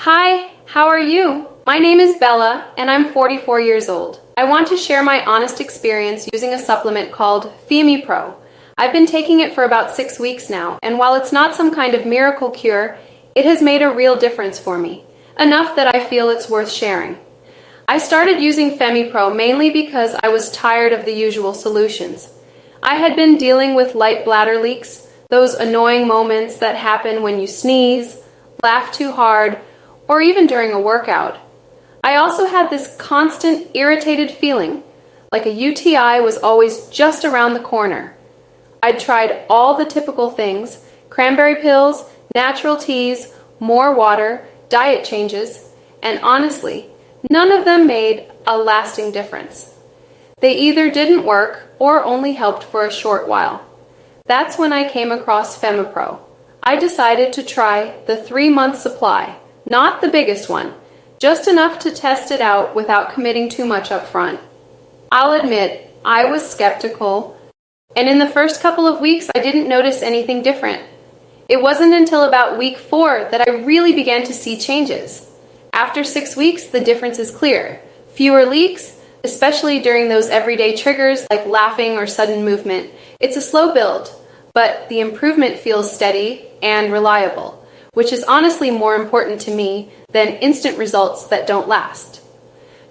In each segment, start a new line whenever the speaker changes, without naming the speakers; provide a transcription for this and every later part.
Hi, how are you? My name is Bella and I'm 44 years old. I want to share my honest experience using a supplement called FemiPro. I've been taking it for about 6 weeks now, and while it's not some kind of miracle cure, it has made a real difference for me, enough that I feel it's worth sharing. I started using FemiPro mainly because I was tired of the usual solutions. I had been dealing with light bladder leaks, those annoying moments that happen when you sneeze, laugh too hard, or even during a workout. I also had this constant irritated feeling, like a UTI was always just around the corner. I'd tried all the typical things: cranberry pills, natural teas, more water, diet changes, and honestly, none of them made a lasting difference. They either didn't work or only helped for a short while. That's when I came across FemiPro. I decided to try the 3-month supply, not the biggest one, just enough to test it out without committing too much up front. I'll admit, I was skeptical, and in the first couple of weeks I didn't notice anything different. It wasn't until about week 4 that I really began to see changes. After 6 weeks, the difference is clear. Fewer leaks, especially during those everyday triggers like laughing or sudden movement. It's a slow build, but the improvement feels steady and reliable, which is honestly more important to me than instant results that don't last.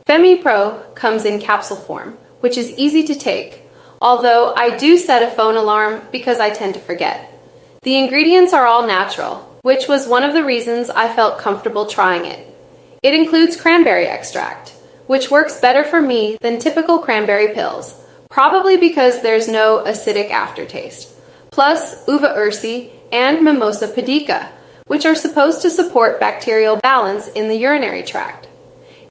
FemiPro comes in capsule form, which is easy to take, although I do set a phone alarm because I tend to forget. The ingredients are all natural, which was one of the reasons I felt comfortable trying it. It includes cranberry extract, which works better for me than typical cranberry pills, probably because there's no acidic aftertaste, plus uva ursi and mimosa pudica, which are supposed to support bacterial balance in the urinary tract.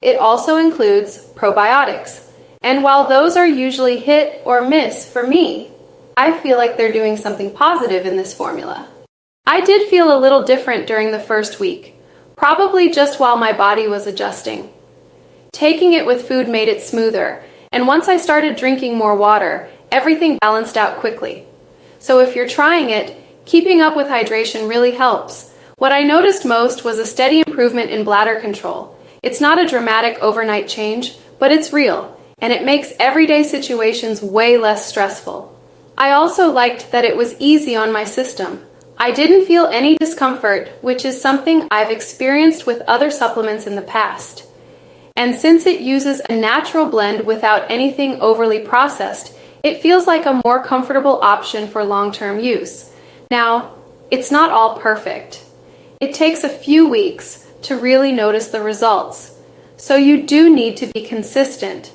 It also includes probiotics, and while those are usually hit or miss for me, I feel like they're doing something positive in this formula. I did feel a little different during the first week, probably just while my body was adjusting. Taking it with food made it smoother, and once I started drinking more water, everything balanced out quickly. So if you're trying it, keeping up with hydration really helps. What I noticed most was a steady improvement in bladder control. It's not a dramatic overnight change, but it's real, and it makes everyday situations way less stressful. I also liked that it was easy on my system. I didn't feel any discomfort, which is something I've experienced with other supplements in the past. And since it uses a natural blend without anything overly processed, it feels like a more comfortable option for long-term use. Now, it's not all perfect. It takes a few weeks to really notice the results, so you do need to be consistent.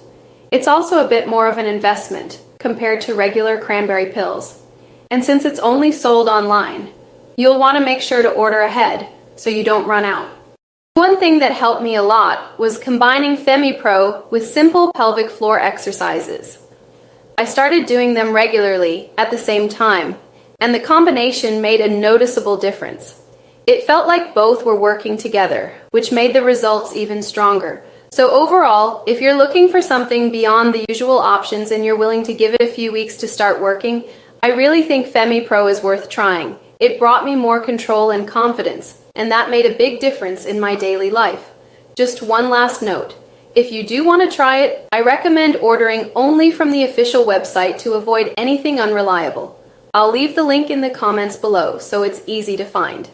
It's also a bit more of an investment compared to regular cranberry pills. And since it's only sold online, you'll want to make sure to order ahead so you don't run out. One thing that helped me a lot was combining FemiPro with simple pelvic floor exercises. I started doing them regularly at the same time, and the combination made a noticeable difference. It felt like both were working together, which made the results even stronger. So overall, if you're looking for something beyond the usual options and you're willing to give it a few weeks to start working, I really think FemiPro is worth trying. It brought me more control and confidence, and that made a big difference in my daily life. Just one last note. If you do want to try it, I recommend ordering only from the official website to avoid anything unreliable. I'll leave the link in the comments below so it's easy to find.